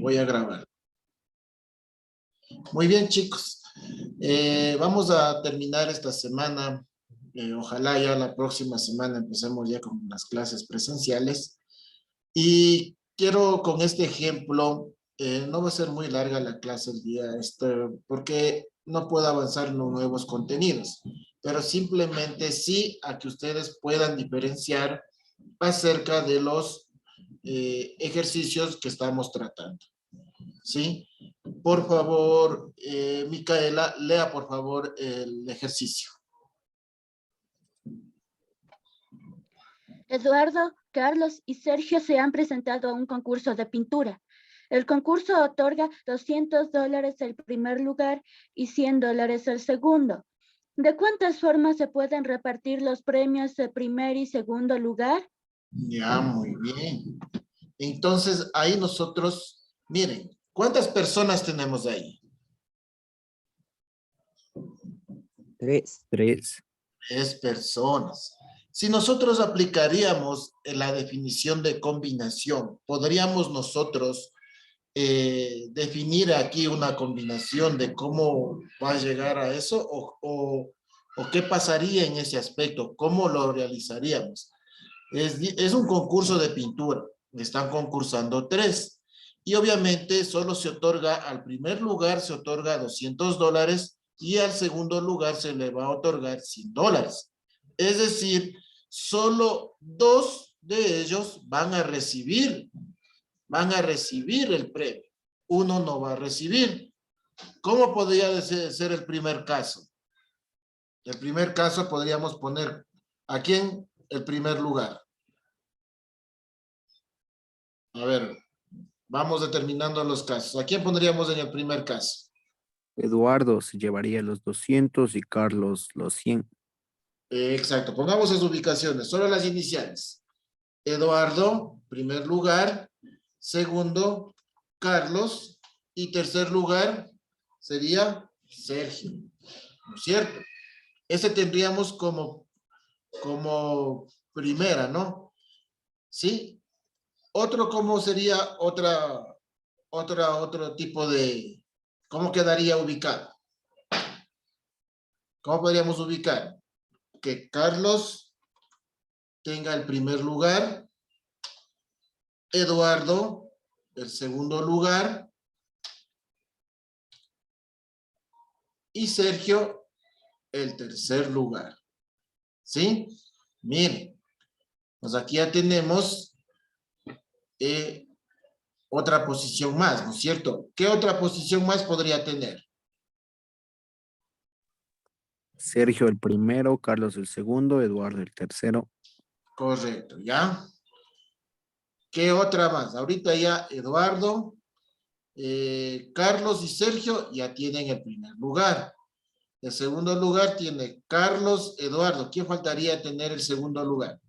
Voy a grabar. Muy bien, chicos. Vamos a terminar esta semana. Ojalá ya la próxima semana empecemos ya con las clases presenciales. Y quiero con este ejemplo, no va a ser muy larga la clase el día, porque no puedo avanzar en los nuevos contenidos, pero simplemente sí a que ustedes puedan diferenciar acerca de los ejercicios que estamos tratando. ¿Sí? Por favor, Micaela, lea por favor el ejercicio. Eduardo, Carlos y Sergio se han presentado a un concurso de pintura. El concurso otorga $200 el primer lugar y $100 el segundo. ¿De cuántas formas se pueden repartir los premios de primer y segundo lugar? Ya, muy bien. Entonces, ahí nosotros, miren, ¿cuántas personas tenemos ahí? Tres. Tres personas. Si nosotros aplicaríamos la definición de combinación, ¿podríamos nosotros definir aquí una combinación de cómo va a llegar a eso o qué pasaría en ese aspecto? ¿Cómo lo realizaríamos? Es un concurso de pintura. Están concursando tres. Y obviamente solo se otorga, al primer lugar se otorga $200 y al segundo lugar se le va a otorgar $100. Es decir, solo dos de ellos van a recibir el premio. Uno no va a recibir. ¿Cómo podría ser el primer caso? El primer caso podríamos poner, ¿a quién? El primer lugar. A ver, vamos determinando los casos. ¿A quién pondríamos en el primer caso? Eduardo se llevaría los 200 y Carlos los 100. Exacto, pongamos esas ubicaciones, solo las iniciales. Eduardo, primer lugar. Segundo, Carlos. Y tercer lugar sería Sergio. ¿No es cierto? Ese tendríamos como primera, ¿no? ¿Sí? Otro, ¿cómo sería otro tipo de, cómo quedaría ubicado? ¿Cómo podríamos ubicar? Que Carlos tenga el primer lugar, Eduardo el segundo lugar y Sergio el tercer lugar. ¿Sí? Miren, pues aquí ya tenemos otra posición más, ¿no es cierto? ¿Qué otra posición más podría tener? Sergio el primero, Carlos el segundo, Eduardo el tercero. Correcto, ¿ya? ¿Qué otra más? Ahorita ya Eduardo, Carlos y Sergio ya tienen el primer lugar. El segundo lugar tiene Carlos, Eduardo. ¿Quién faltaría tener el segundo lugar?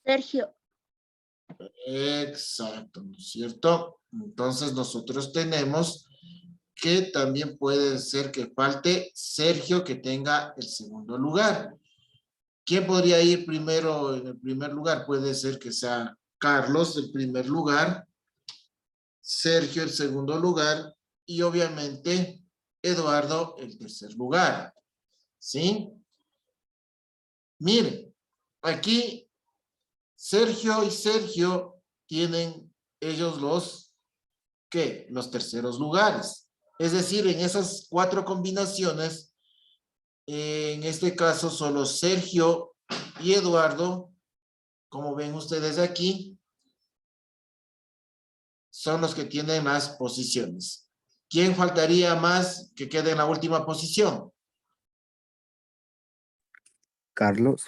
Sergio. Exacto, ¿no es cierto? Entonces nosotros tenemos que también puede ser que falte Sergio que tenga el segundo lugar. ¿Quién podría ir primero en el primer lugar? Puede ser que sea Carlos el primer lugar, Sergio el segundo lugar y obviamente Eduardo el tercer lugar. ¿Sí? Miren, aquí Sergio y Sergio tienen ellos los terceros lugares. Es decir, en esas cuatro combinaciones, en este caso solo Sergio y Eduardo, como ven ustedes aquí, son los que tienen las posiciones. ¿Quién faltaría más que quede en la última posición? Carlos.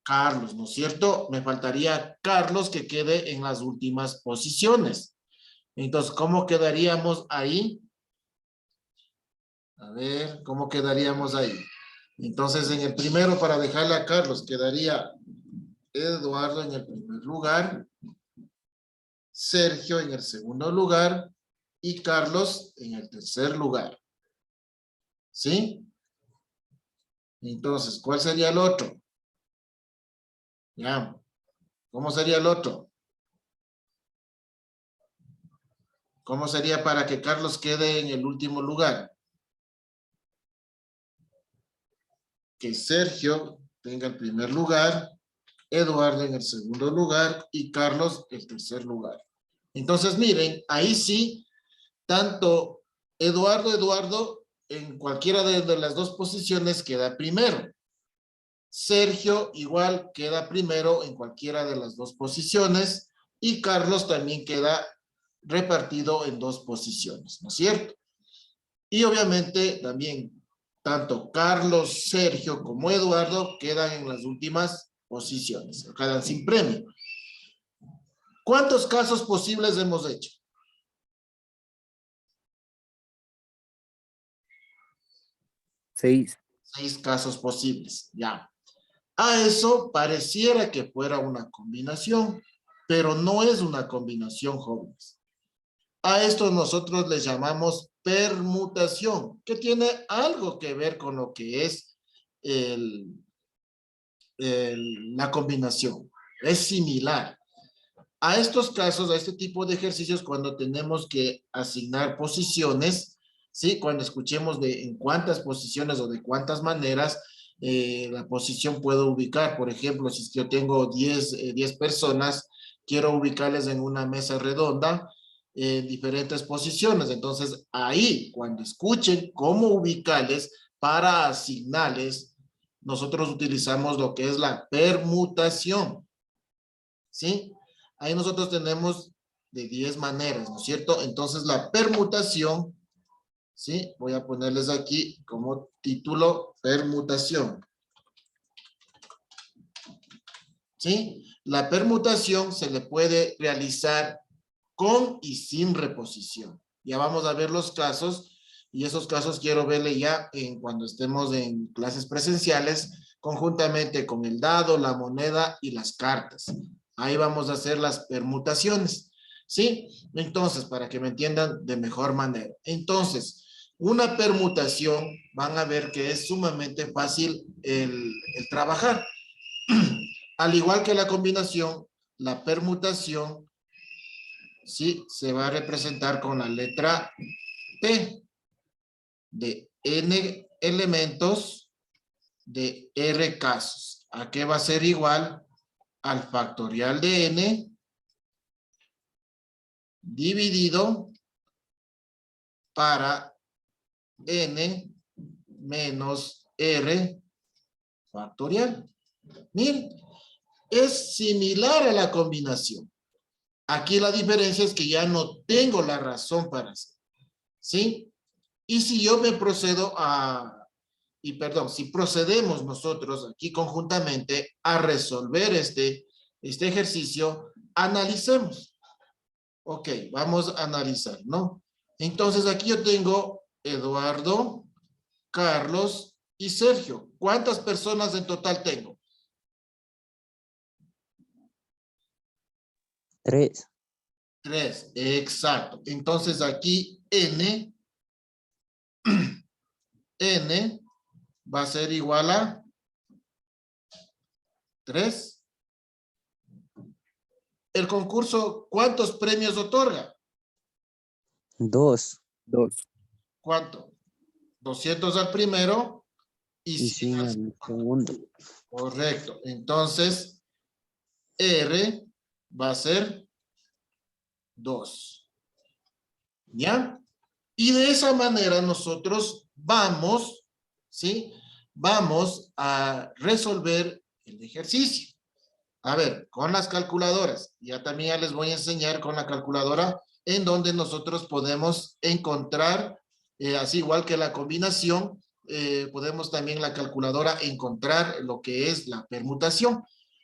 Carlos, ¿no es cierto? Me faltaría Carlos que quede en las últimas posiciones. Entonces, ¿cómo quedaríamos ahí? A ver, ¿cómo quedaríamos ahí? Entonces, en el primero, para dejarle a Carlos, quedaría Eduardo en el primer lugar, Sergio en el segundo lugar y Carlos en el tercer lugar. ¿Sí? Entonces, ¿cuál sería el otro? Ya. ¿Cómo sería el otro? ¿Cómo sería para que Carlos quede en el último lugar? Que Sergio tenga el primer lugar, Eduardo en el segundo lugar y Carlos el tercer lugar. Entonces, miren, ahí sí, tanto Eduardo, en cualquiera de las dos posiciones queda primero. Sergio igual queda primero en cualquiera de las dos posiciones y Carlos también queda repartido en dos posiciones, ¿no es cierto? Y obviamente también tanto Carlos, Sergio como Eduardo quedan en las últimas posiciones, quedan sin premio. ¿Cuántos casos posibles hemos hecho? 6. 6 casos posibles, ya. A eso pareciera que fuera una combinación, pero no es una combinación, jóvenes. A esto nosotros les llamamos permutación, que tiene algo que ver con lo que es la combinación. Es similar. A estos casos, a este tipo de ejercicios, cuando tenemos que asignar posiciones, ¿sí? Cuando escuchemos de en cuántas posiciones o de cuántas maneras la posición puedo ubicar. Por ejemplo, si yo tengo 10 personas, quiero ubicarles en una mesa redonda en diferentes posiciones. Entonces, ahí, cuando escuchen cómo ubicarles para asignarles, nosotros utilizamos lo que es la permutación, ¿sí? Ahí nosotros tenemos de 10 maneras, ¿no es cierto? Entonces la permutación, ¿sí? Voy a ponerles aquí como título permutación. ¿Sí? La permutación se le puede realizar con y sin reposición. Ya vamos a ver los casos y esos casos quiero verle ya cuando estemos en clases presenciales conjuntamente con el dado, la moneda y las cartas. Ahí vamos a hacer las permutaciones, ¿sí? Entonces, para que me entiendan de mejor manera. Entonces, una permutación, van a ver que es sumamente fácil el trabajar. Al igual que la combinación, la permutación, ¿sí? Se va a representar con la letra P de N elementos de R casos. ¿A qué va a ser igual? Al factorial de N dividido para N menos R factorial. Miren, es similar a la combinación. Aquí la diferencia es que ya no tengo la razón para hacer, ¿sí? Y si yo me procedo si procedemos nosotros aquí conjuntamente a resolver este ejercicio, analicemos. Ok, vamos a analizar, ¿no? Entonces aquí yo tengo Eduardo, Carlos y Sergio. ¿Cuántas personas en total tengo? 3. 3, exacto. Entonces aquí N va a ser igual a 3. El concurso, ¿cuántos premios otorga? 2. ¿Cuánto? 200 al primero y Y 100 al 100 al segundo. Correcto. Entonces, R va a ser 2. ¿Ya? Y de esa manera nosotros vamos, ¿sí? Vamos a resolver el ejercicio. A ver, con las calculadoras. Ya también ya les voy a enseñar con la calculadora en donde nosotros podemos encontrar, así igual que la combinación, podemos también la calculadora encontrar lo que es la permutación,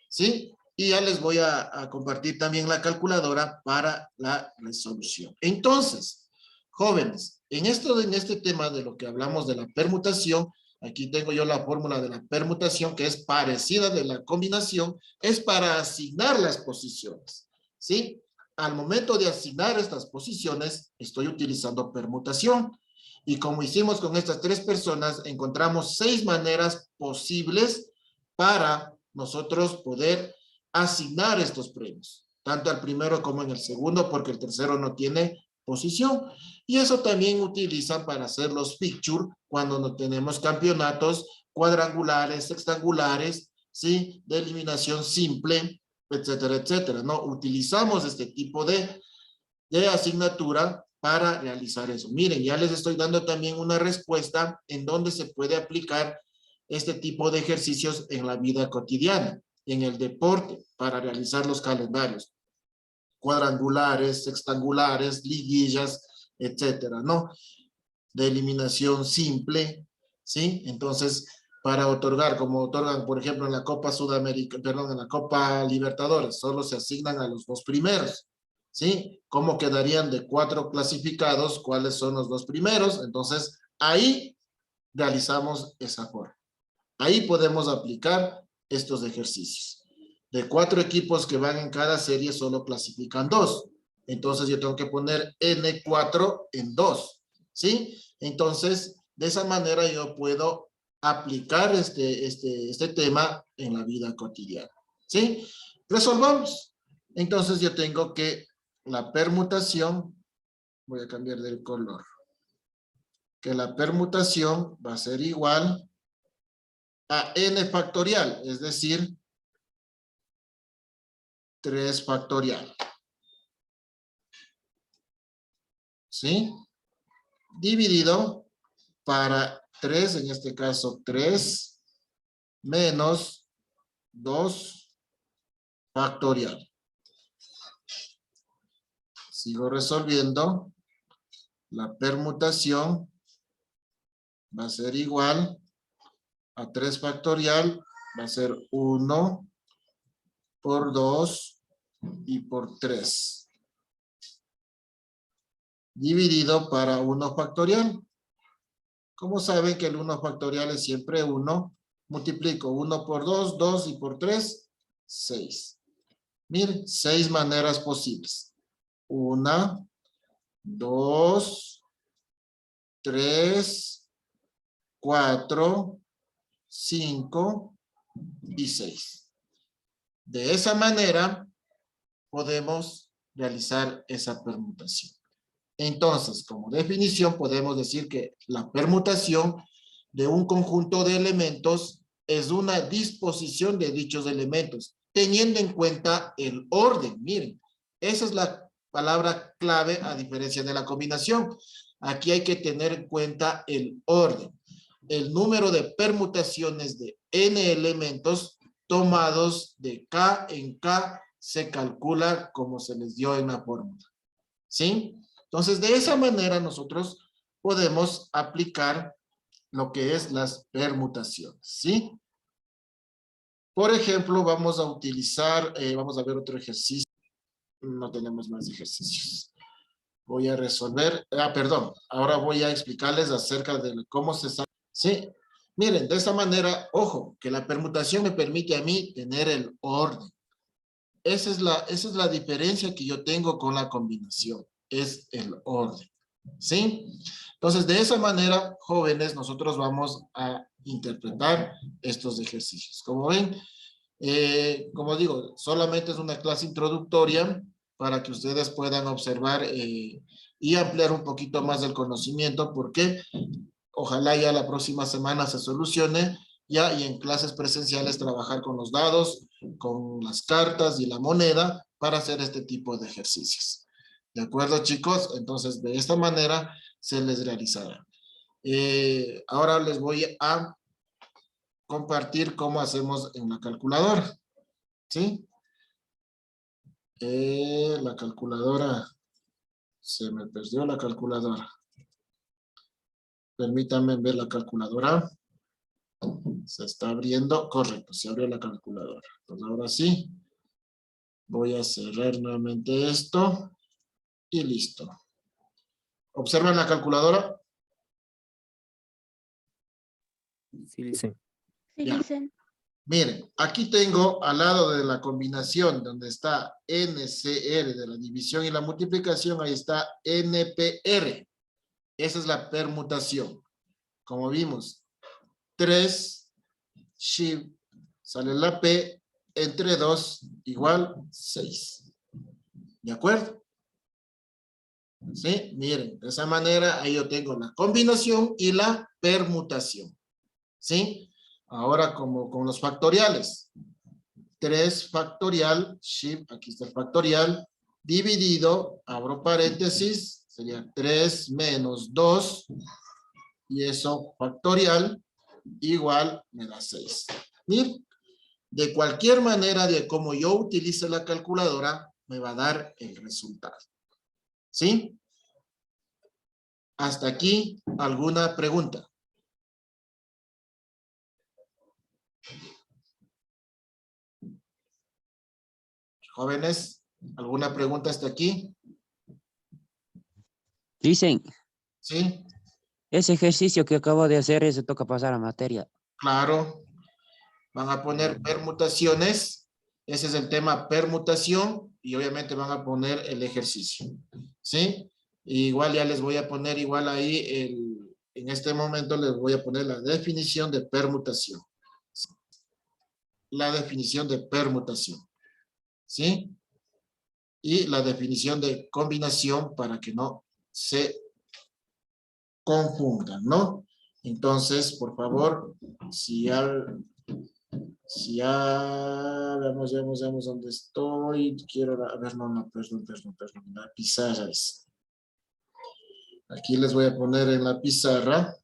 ¿sí? Y ya les voy a compartir también la calculadora para la resolución. Entonces, jóvenes, en este tema de lo que hablamos de la permutación, aquí tengo yo la fórmula de la permutación que es parecida de la combinación, es para asignar las posiciones, ¿sí? Al momento de asignar estas posiciones, estoy utilizando permutación. Y como hicimos con estas 3 personas, encontramos 6 maneras posibles para nosotros poder asignar estos premios, tanto al primero como en el segundo, porque el tercero no tiene posición. Y eso también utilizan para hacer los fixtures cuando no tenemos campeonatos cuadrangulares, sextangulares, ¿sí? De eliminación simple, etcétera, etcétera, ¿no? Utilizamos este tipo de asignatura para realizar eso. Miren, ya les estoy dando también una respuesta en donde se puede aplicar este tipo de ejercicios en la vida cotidiana, en el deporte, para realizar los calendarios cuadrangulares, sextangulares, liguillas, etcétera, ¿no? De eliminación simple, ¿sí? Entonces, para otorgar, como otorgan, por ejemplo, en la Copa Sudamérica, perdón, en la Copa Libertadores, solo se asignan a los 2 primeros, ¿sí? ¿Cómo quedarían de 4 clasificados? ¿Cuáles son los 2 primeros? Entonces, ahí realizamos esa forma. Ahí podemos aplicar estos ejercicios. De 4 equipos que van en cada serie, solo clasifican 2. Entonces, yo tengo que poner N4 en 2, ¿sí? Entonces, de esa manera yo puedo aplicar este tema en la vida cotidiana, ¿sí? Resolvamos. Entonces, yo tengo que la permutación, voy a cambiar del color, que la permutación va a ser igual a n factorial, es decir, 3 factorial. ¿Sí? Dividido para 3, en este caso 3, menos 2 factorial. Sigo resolviendo. La permutación va a ser igual a 3 factorial, va a ser 1 por 2 y por 3. Dividido para 1 factorial. Como saben que el 1 factorial es siempre 1, multiplico 1 por 2, 2 y por 3, 6. Miren, 6 maneras posibles. 1, 2, 3, 4, 5 y 6. De esa manera podemos realizar esa permutación. Entonces, como definición, podemos decir que la permutación de un conjunto de elementos es una disposición de dichos elementos, teniendo en cuenta el orden. Miren, esa es la palabra clave a diferencia de la combinación. Aquí hay que tener en cuenta el orden. El número de permutaciones de n elementos tomados de k en k se calcula como se les dio en la fórmula. ¿Sí? Entonces, de esa manera nosotros podemos aplicar lo que es las permutaciones, ¿sí? Por ejemplo, vamos a utilizar, vamos a ver otro ejercicio. No tenemos más ejercicios. Voy a resolver, perdón, ahora voy a explicarles acerca de cómo se sabe, ¿sí? Miren, de esta manera, ojo, que la permutación me permite a mí tener el orden. Esa es la diferencia que yo tengo con la combinación, es el orden, ¿sí? Entonces, de esa manera, jóvenes, nosotros vamos a interpretar estos ejercicios. Como ven, como digo, solamente es una clase introductoria para que ustedes puedan observar y ampliar un poquito más el conocimiento, porque ojalá ya la próxima semana se solucione ya, y en clases presenciales trabajar con los dados, con las cartas y la moneda para hacer este tipo de ejercicios. ¿De acuerdo, chicos? Entonces, de esta manera se les realizará. Ahora les voy a compartir cómo hacemos en la calculadora. ¿Sí? La calculadora, se me perdió la calculadora. Permítanme ver la calculadora. Se está abriendo, correcto, se abrió la calculadora. Entonces ahora sí, voy a cerrar nuevamente esto y listo. ¿Observan la calculadora? Sí, dice. Sí, Ya. dicen. Miren, aquí tengo al lado de la combinación donde está NCR de la división y la multiplicación, ahí está NPR. Esa es la permutación. Como vimos, 3 shift sale la P entre 2 igual 6. ¿De acuerdo? ¿Sí? Miren, de esa manera ahí yo tengo la combinación y la permutación. ¿Sí? Ahora como con los factoriales. 3 factorial, shift, aquí está el factorial, dividido, abro paréntesis, sería 3 menos 2, y eso factorial, igual me da 6. Miren, de cualquier manera de como yo utilice la calculadora, me va a dar el resultado. ¿Sí? Hasta aquí, ¿alguna pregunta? Jóvenes, ¿alguna pregunta hasta aquí? Dicen, ¿Sí? ese ejercicio que acabo de hacer, ese toca pasar a materia. Claro. Van a poner permutaciones. Ese es el tema permutación. Y obviamente van a poner el ejercicio. ¿Sí? Igual ya les voy a poner igual ahí en este momento les voy a poner la definición de permutación. La definición de permutación. ¿Sí? Y la definición de combinación para que no se confundan, ¿no? Entonces, por favor, si ya vemos dónde estoy, quiero, a ver, no, perdón, la pizarra es. Aquí les voy a poner en la pizarra.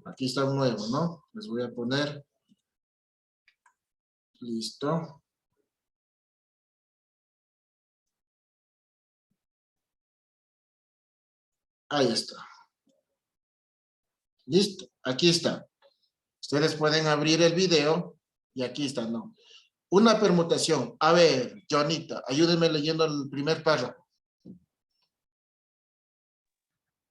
Aquí está un nuevo, ¿no? Les voy a poner. Listo. Ahí está. Listo, aquí está. Ustedes pueden abrir el video y aquí está, ¿no? Una permutación. A ver, Joanita, ayúdenme leyendo el primer párrafo.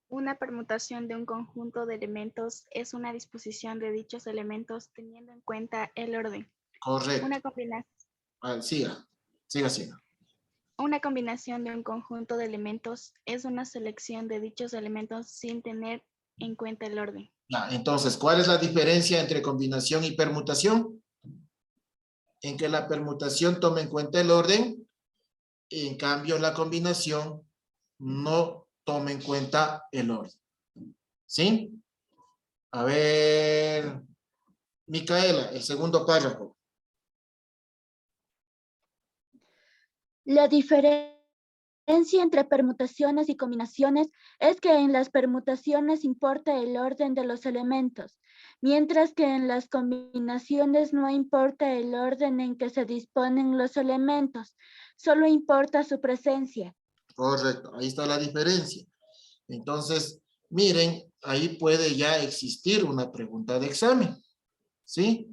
Una permutación de un conjunto de elementos es una disposición de dichos elementos teniendo en cuenta el orden. Correcto. Siga. Una combinación de un conjunto de elementos es una selección de dichos elementos sin tener en cuenta el orden. Ya, entonces, ¿cuál es la diferencia entre combinación y permutación? En que la permutación toma en cuenta el orden, en cambio la combinación no toma en cuenta el orden. ¿Sí? A ver, Micaela, el segundo párrafo. La diferencia entre permutaciones y combinaciones es que en las permutaciones importa el orden de los elementos, mientras que en las combinaciones no importa el orden en que se disponen los elementos, solo importa su presencia. Correcto, ahí está la diferencia. Entonces, miren, ahí puede ya existir una pregunta de examen. ¿Sí?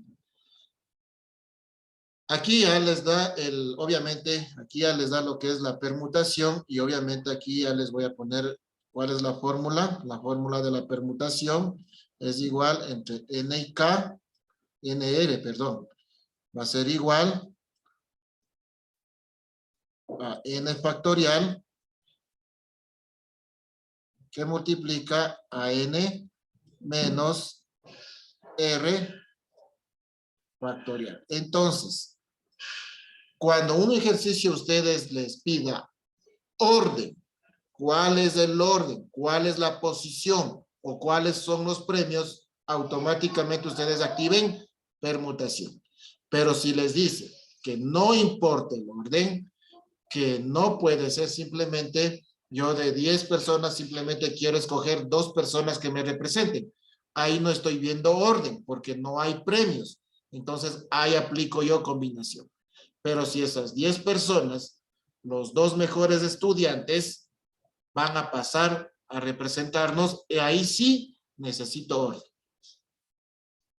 Aquí ya les da obviamente, aquí ya les da lo que es la permutación y obviamente aquí ya les voy a poner cuál es la fórmula. La fórmula de la permutación es igual entre N y K, NR, perdón. Va a ser igual a N factorial que multiplica a N menos R factorial. Entonces, cuando un ejercicio ustedes les pida orden, ¿cuál es el orden? ¿Cuál es la posición? ¿O cuáles son los premios? Automáticamente ustedes activen permutación. Pero si les dice que no importa el orden, que no puede ser simplemente yo de 10 personas simplemente quiero escoger 2 personas que me representen. Ahí no estoy viendo orden porque no hay premios. Entonces ahí aplico yo combinación. Pero si esas 10 personas, los 2 mejores estudiantes, van a pasar a representarnos, y ahí sí necesito orden.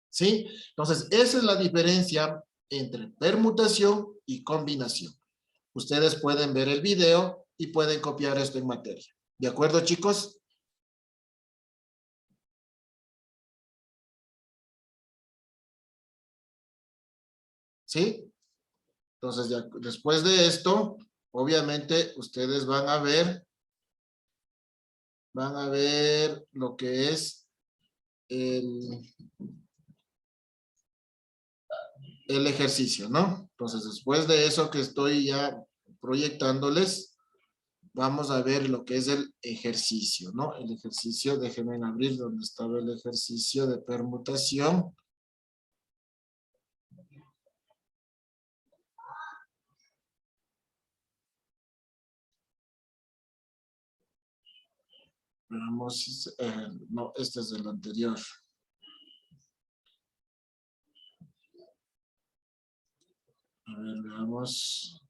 ¿Sí? Entonces, esa es la diferencia entre permutación y combinación. Ustedes pueden ver el video y pueden copiar esto en materia. ¿De acuerdo, chicos? ¿Sí? Entonces, ya, después de esto, obviamente, ustedes van a ver lo que es el ejercicio, ¿no? Entonces, después de eso que estoy ya proyectándoles, vamos a ver lo que es el ejercicio, ¿no? El ejercicio, déjenme abrir donde estaba el ejercicio de permutación. Veamos, no, este es el anterior. A ver, veamos.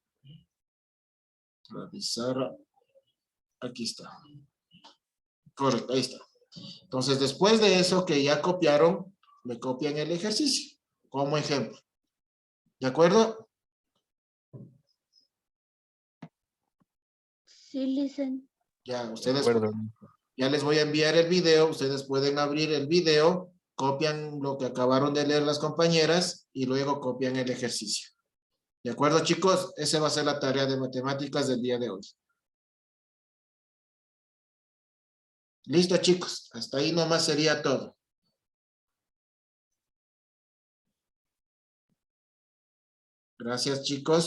Revisar. Aquí está. Correcto, ahí está. Entonces, después de eso que ya copiaron, me copian el ejercicio como ejemplo. ¿De acuerdo? Sí, listen. Ya, ustedes, De acuerdo. ya les voy a enviar el video. Ustedes pueden abrir el video, copian lo que acabaron de leer las compañeras y luego copian el ejercicio. ¿De acuerdo, chicos? Esa va a ser la tarea de matemáticas del día de hoy. Listo, chicos. Hasta ahí nomás sería todo. Gracias, chicos.